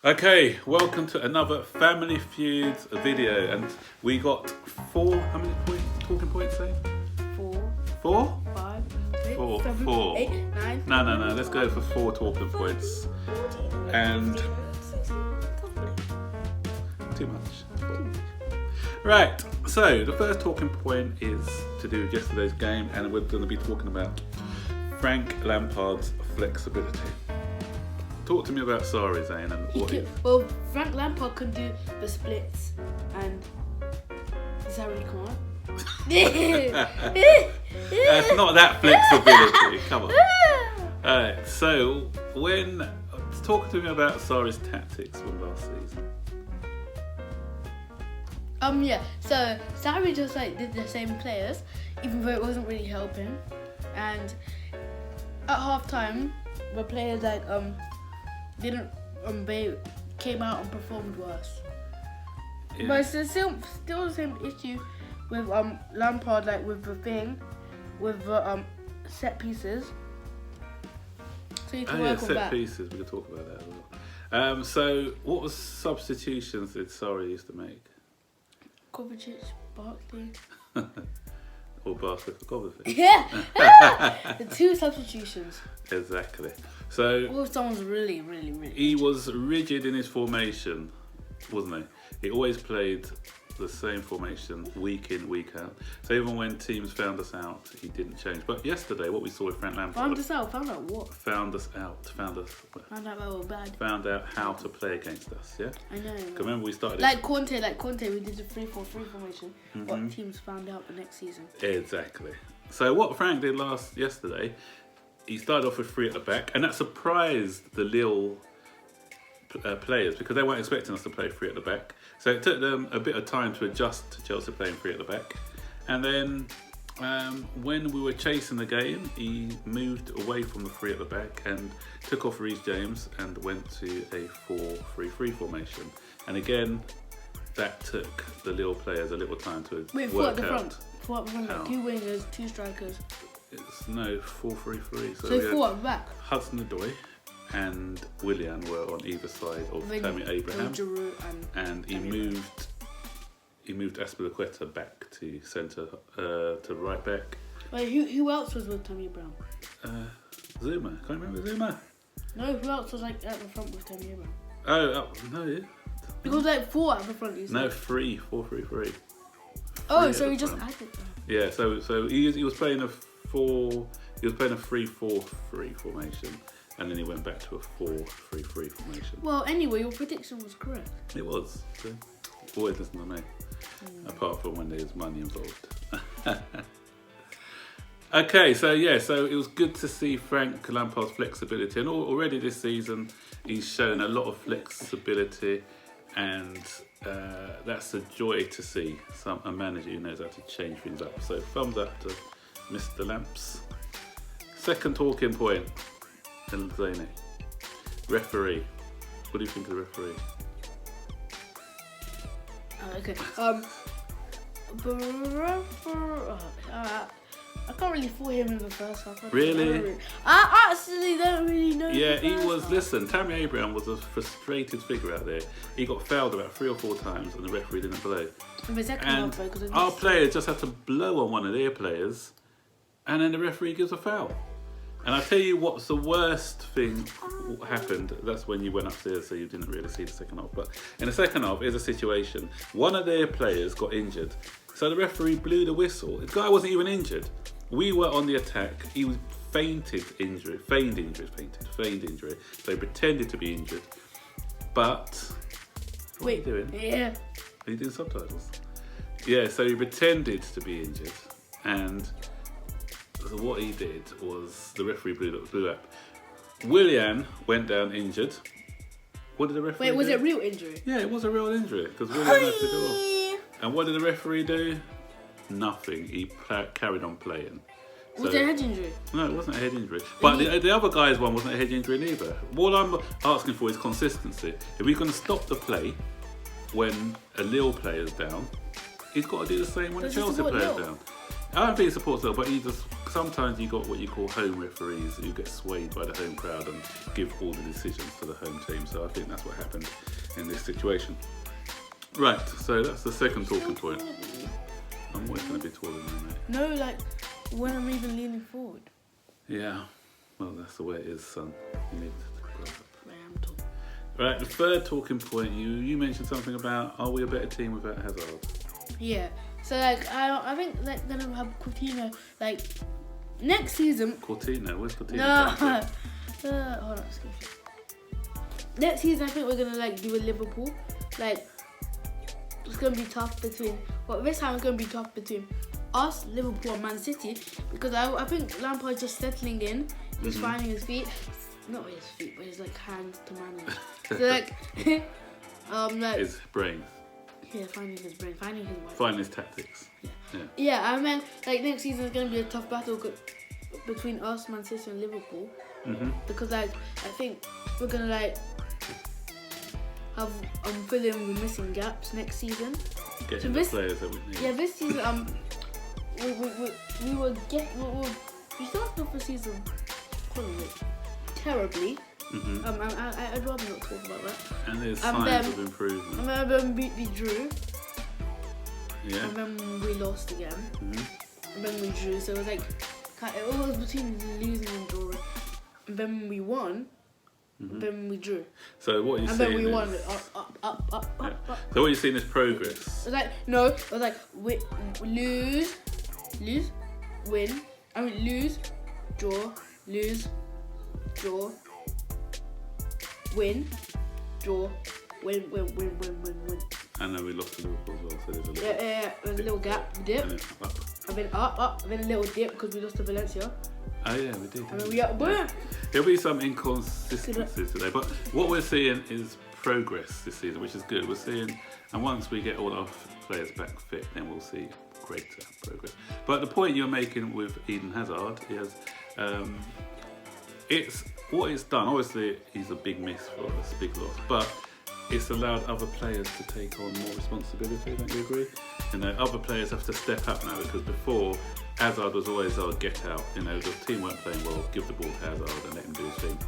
Okay, welcome to another Family Feuds video, and we got how many talking points, say? 4, 4? 5, 6, Four, 7, four. 8, 9. No, let's go for 4 talking points. And too much. Right, so the first talking point is to do with yesterday's game, and we're going to be talking about Frank Lampard's flexibility. Talk to me about Sarri, Zayn, and what Well, Frank Lampard can do the splits, and Sarri can't. That's not that flexibility. Come on. Alright, so talk to me about Sarri's tactics from last season. Yeah. So Sarri just did the same players, even though it wasn't really helping. And at half time, the players didn't they came out and performed worse. Yeah. But it's still the same issue with Lampard, with the set pieces. So you can work on set that. pieces. We could talk about that as well. So what was substitutions that Sarri used to make? Kovacic, Barkley. Or basket for Kovacic. Yeah, the 2 substitutions. Exactly. So Well, someone's really. he was rigid in his formation, wasn't he? He always played the same formation week in, week out. So even when teams found us out, he didn't change. But yesterday, what we saw with Frank Lampard... Found us out what? Found out That we were bad. Found out how to play against us, yeah? I know. Remember we started... Like Conte, we did the 3-4-3 formation. What teams found out the next season. Exactly. So what Frank did yesterday, he started off with 3 at the back, and that surprised the Lille players because they weren't expecting us to play 3 at the back. So it took them a bit of time to adjust to Chelsea playing 3 at the back. And then when we were chasing the game, he moved away from the 3 at the back and took off Reece James and went to a 4-3-3 formation. And again, that took the Lille players a little time to Four at work the out. Four at the front, how. 2 wingers, 2 strikers. It's 4-3-3. So 4 at the back. Hudson-Odoi and Willian were on either side of Tammy Abraham, and he moved Azpilicueta back to centre, to right back. Wait, who else was with Tammy Abraham? Zuma, can't you remember Zuma? No, who else was at the front with Tammy Abraham? No, yeah. Because 4 at the front. You said. No, 4-3-3. Oh, so he just added that. Yeah, so he was playing a 3-4-3 formation. And then he went back to a 4-3-3 formation. Well, anyway, your prediction was correct. It was. So always listen to me. Apart from when there's money involved. Okay, so it was good to see Frank Lampard's flexibility. And already this season, he's shown a lot of flexibility. And that's a joy to see a manager who knows how to change things up. So thumbs up to Mr. Lamps. Second talking point. And Zayney. Referee. What do you think of the referee? Okay. I can't really follow him in the first half. Really? I actually don't really know. Yeah, he was. Listen, Tammy Abraham was a frustrated figure out there. He got fouled about 3 or 4 times, and the referee didn't blow. And our players just had to blow on one of their players, and then the referee gives a foul. And I tell you what's the worst thing happened. That's when you went upstairs, so you didn't really see the second half. But in the second half, here's a situation. One of their players got injured, so the referee blew the whistle. The guy wasn't even injured. We were on the attack. He was feigned injury. So he pretended to be injured. But what are you doing? Yeah. Are you doing subtitles? Yeah. So he pretended to be injured, and so what he did was the referee blew up. Willian went down injured. What did the referee do? Wait, was it a real injury? Yeah, it was a real injury because Willian had to go off. And what did the referee do? Nothing. He carried on playing. Was it a head injury? No, it wasn't a head injury. But the other guy's one wasn't a head injury neither. What I'm asking for is consistency. If we're going to stop the play when a Lille player's down, he's got to do the same when a Chelsea player's down. I don't think he supports Lille, but he just sometimes you got what you call home referees who get swayed by the home crowd and give all the decisions to the home team. So I think that's what happened in this situation. Right, so that's the second talking point. I'm always going to be taller than you, mate. No, like when I'm even leaning forward. Yeah, well, that's the way it is, son. You need to grow up. I am tall. Right, the third talking point, you mentioned something about, are we a better team without Hazard? Yeah, so like I think like gonna have Coutinho like next season. Coutinho? Where's Coutinho? No, hold on, excuse me. Next season I think we're gonna like do a Liverpool. Like it's gonna be tough between. Well, this time it's gonna be tough between us, Liverpool, and Man City because I think Lampard's just settling in. He's finding his feet. Not his feet, but his like hands to manage. So like, like his brain. Yeah, finding his brain, finding his wife. Finding his tactics. Yeah, I mean, like next season is gonna be a tough battle between us, Man City, and Liverpool. Because like I think we're gonna like have fill in the missing gaps next season. Getting the players that we need. Yeah, this season we started off the season terribly. I'd rather not talk about that. And there's signs of improvement. And then we drew. Yeah. And then we lost again. And then we drew. So it was like it was between losing and drawing. And then we won. And then we drew. So what you're saying is... And then we won. Up. So what you're seeing is progress. It was like, no, it was like lose, win. I mean lose, draw, win, draw, win. And then we lost to Liverpool as well, so there's a little... Yeah, there's a little gap, dip. And then up. And then up, and then a little dip because we lost to Valencia. Oh yeah, we did. And then we up, boom! There'll be some inconsistencies today, but what we're seeing is progress this season, which is good. We're seeing, and once we get all our players back fit, then we'll see greater progress. But the point you're making with Eden Hazard is, what it's done. Obviously, he's a big miss for us, big loss, but it's allowed other players to take on more responsibility. Don't you agree? You know, other players have to step up now because before Hazard was always our get out. You know, the team weren't playing well, give the ball to Hazard and let him do his thing.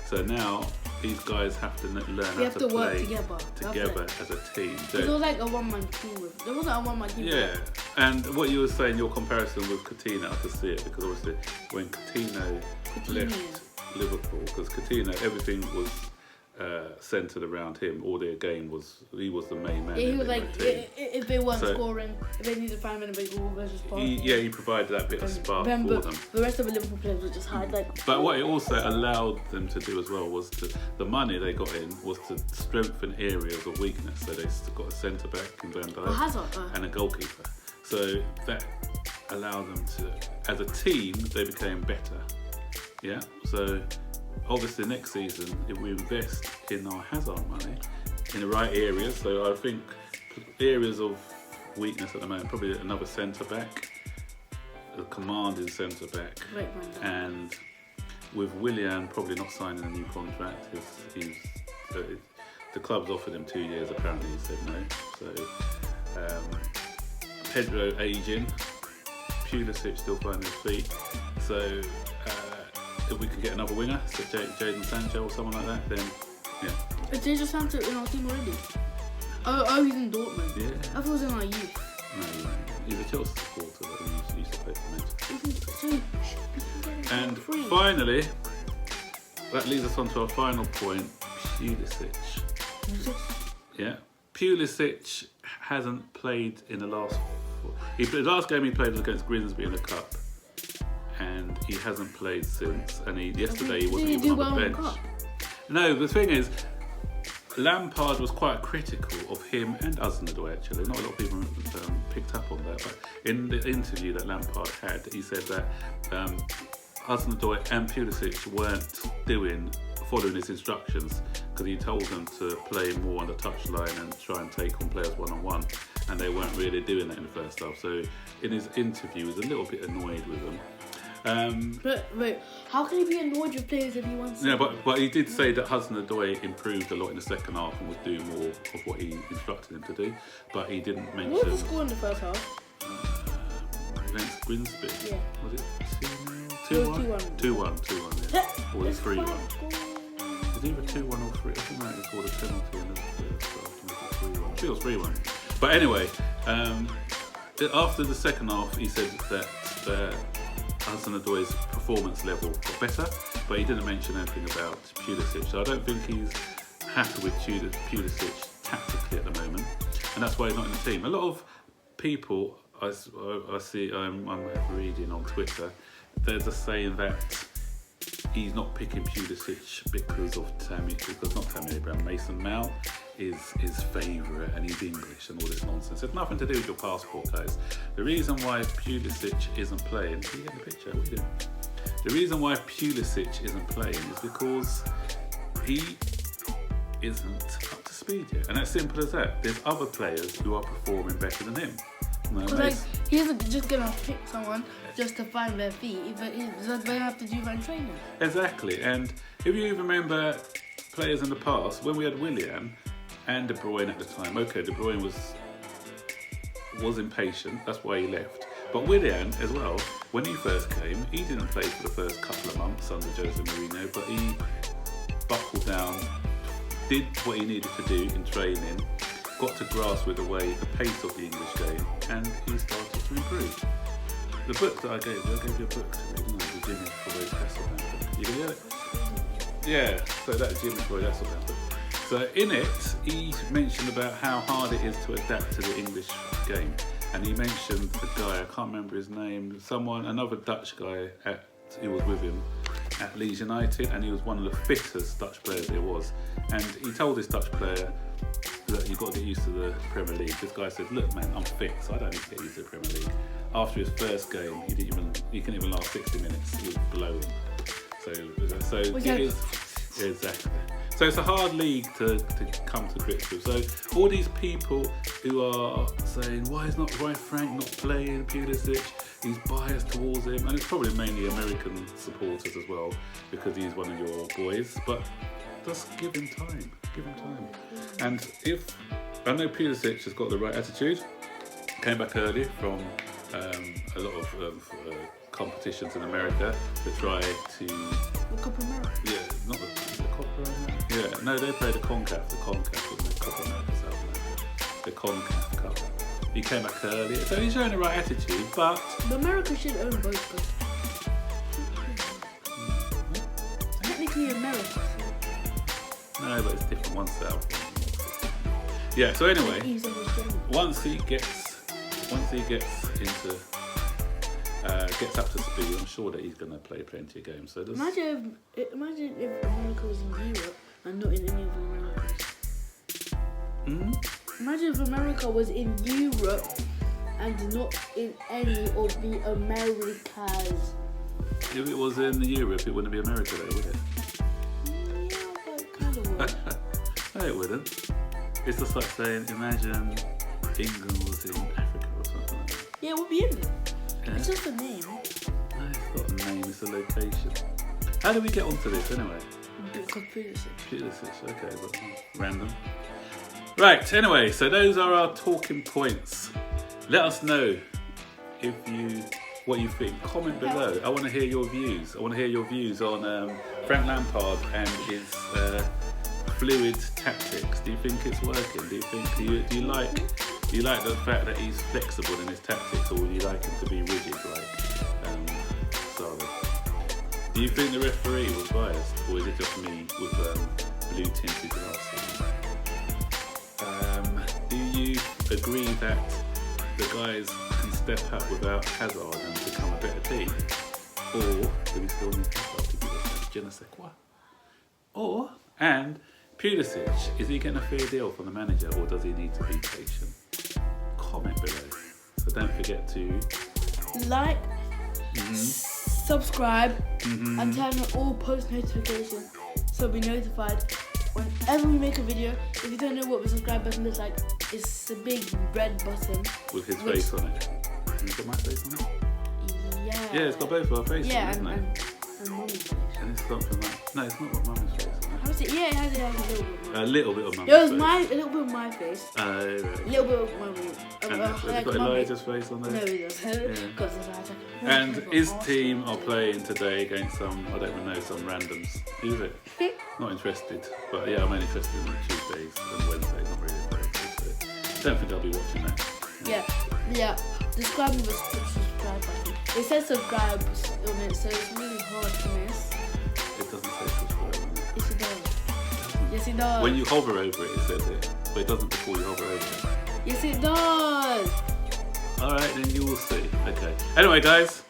So now these guys have to learn how to work play together as a team. So, it was like a one-man team. There wasn't a one-man team. Yeah, and what you were saying, your comparison with Coutinho, I could see it because obviously when Coutinho left Liverpool, because Coutinho, everything was centred around him. All their game he was the main man. Yeah, he was like, if they weren't scoring, if they needed 5 minutes, he provided that bit of spark for them. The rest of the Liverpool players were just hard. But what it also allowed them to do as well was the money they got in was to strengthen areas of weakness. So they got a centre back in Van Dijk and a goalkeeper. So that allowed them to, as a team, they became better. Yeah. So obviously next season, if we invest in our Hazard money in the right areas, so I think areas of weakness at the moment, probably another centre back, a commanding centre back, and with Willian probably not signing a new contract, the club's offered him 2 years. Apparently he said no. So Pedro aging, Pulisic still finding his feet. So if we could get another winger, so Jadon Sancho or someone like that, then yeah. Is Jadon Sancho in our team already? Oh, he's in Dortmund. Yeah. I thought he was in our youth. No, he's a Chelsea supporter, but he used to play for Manchester. And finally, that leads us on to our final point, Pulisic. Yeah, Pulisic hasn't played in the last... The last game he played was against Grimsby in the Cup. And he hasn't played since. And yesterday he wasn't even on the bench. No, the thing is, Lampard was quite critical of him and Hazard actually. Not a lot of people picked up on that, but in the interview that Lampard had, he said that Hazard and Pulisic weren't following his instructions because he told them to play more on the touchline and try and take on players one-on-one, and they weren't really doing that in the first half. So in his interview, he was a little bit annoyed with them. But wait, how can he be annoyed with players if he wants to? Yeah, but he did say that Hazard improved a lot in the second half and was doing more of what he instructed him to do. But he didn't mention... What was the score in the first half? against Grimsby. Yeah. Was it 2-0? 2-1. Yeah. Or was it 3-1? It was either 2-1 or 3. I think they scored a penalty in the first half to make it 3-1. I think it was 3-1. But anyway, after the second half, he said that Hudson-Odoi's performance level got better, but he didn't mention anything about Pulisic. So I don't think he's happy with Pulisic tactically at the moment, and that's why he's not in the team. A lot of people I see, I'm reading on Twitter, they're just saying that he's not picking Pulisic because not Tammy Abraham, Mason Mount is his favourite and he's English and all this nonsense. It's nothing to do with your passport, guys. The reason why Pulisic isn't playing, can you get the picture? What are you doing? The reason why Pulisic isn't playing is because he isn't up to speed yet. And it's simple as that. There's other players who are performing better than him. Because he isn't just going to pick someone just to find their feet, but they have to do their training. Exactly. And if you remember players in the past, when we had Willian and De Bruyne at the time, okay, De Bruyne was impatient, that's why he left. But Willian as well, when he first came, he didn't play for the first couple of months under Jose Mourinho, but he buckled down, did what he needed to do in training, got to grasp with the pace of the English game, and he started to improve. The book that I gave you a book to read, didn't I? The Jimmy Floyd Hasselbank book. You can hear it? Yeah, so that's Jimmy Floyd Hasselbank book. So in it, he mentioned about how hard it is to adapt to the English game. And he mentioned a guy, I can't remember his name, another Dutch guy who was with him at Leeds United, and he was one of the fittest Dutch players there was. And he told this Dutch player that you've got to get used to the Premier League. This guy said, look man, I'm fit, so I don't need to get used to the Premier League. After his first game, he couldn't even last 60 minutes, he was blowing. So it is, exactly. So it's a hard league to come to grips with. So all these people who are saying, why Frank not playing Pulisic? He's biased towards him, and it's probably mainly American supporters as well, because he's one of your boys. But just give him time. And I know Pulisic has got the right attitude, came back early from a lot of competitions in America to try to... The Copa America? Yeah, not the Copa America? Yeah, no, they played the CONCACAF, wasn't it? Copa America, South America. The CONCACAF Cup. He came back early, so he's showing the right attitude, but... But America should own both guys. Technically America. No, but it's different, one's south. Yeah, so anyway, once he gets up to speed, I'm sure that he's going to play plenty of games. So imagine if America was in Europe and not in any of the Americas. Imagine if America was in Europe and not in any of the Americas. If it was in Europe, it wouldn't be America though, would it? Yeah, but it kind of would. No, it wouldn't. It's just like saying, imagine England was in Africa or something like that. Yeah, it would be England. Yeah. It's just a name. No, it's not a name, it's a location. How did we get onto this anyway? Because Pulisic, okay, but random. Right, anyway, so those are our talking points. Let us know what you think. Comment below. I want to hear your views. I want to hear your views on Frank Lampard and his fluid tactics. Do you think it's working? Do you like the fact that he's flexible in his tactics, or do you like him to be rigid like Sarri? Do you think the referee was biased, or is it just me with blue tinted glasses? Do you agree that the guys can step up without Hazard and become a better team? Or do we still need Hazard to do this? Je ne sais quoi. And Pulisic, is he getting a fair deal from the manager, or does he need to be patient? Comment below. So don't forget to like, subscribe, and turn on all post notifications so be notified whenever we make a video. If you don't know what the subscribe button looks like, it's a big red button with his face on it. Has it got my face on it? Yeah. Yeah, it's got both of our faces on it, isn't it? And Mummy's face. And it's something like... No, it's not got Mummy's face on it. What's it? Yeah, it has a little bit of mum's face. It was face. a little bit of my face. Right. A little bit of my Has it got Elijah's face on there? No, it doesn't. Yeah. And his team are playing today against some, I don't even know, some randoms. Who's it? Not interested. But yeah, I'm only interested in Tuesdays and Wednesdays, not really Thursdays. So don't think I'll be watching that. Yeah. Subscribe with subscribe button. It says subscribe on it, so it's really hard to miss. It doesn't say subscribe on it. Yes, it does. Yes, it does. When you hover over it, it says it. But it doesn't before you hover over it. Yes, it does. Alright, then you will see. Okay. Anyway, guys.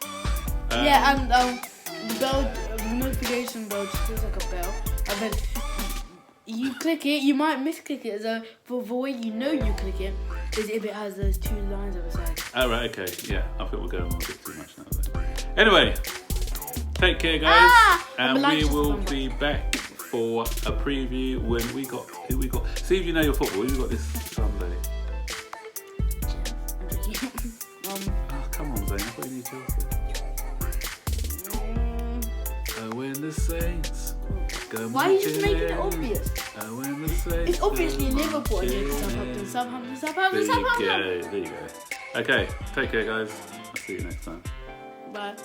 And the bell, the notification bell just feels like a bell. And then you click it, you might misclick it. So for the way you know you click it is if it has those two lines on the side. Alright, okay. Yeah, I think we're going on a bit too much now. Anyway, take care, guys. And we will be back for a preview when who we got. See if you know your football. Who we got this Sunday? Oh, come on, Zane. I thought you knew Chelsea. When the Saints go. Why are you just making it obvious? When the Saints it's obviously Liverpool and Southampton. There you go. Okay, take care, guys. I'll see you next time. Bye.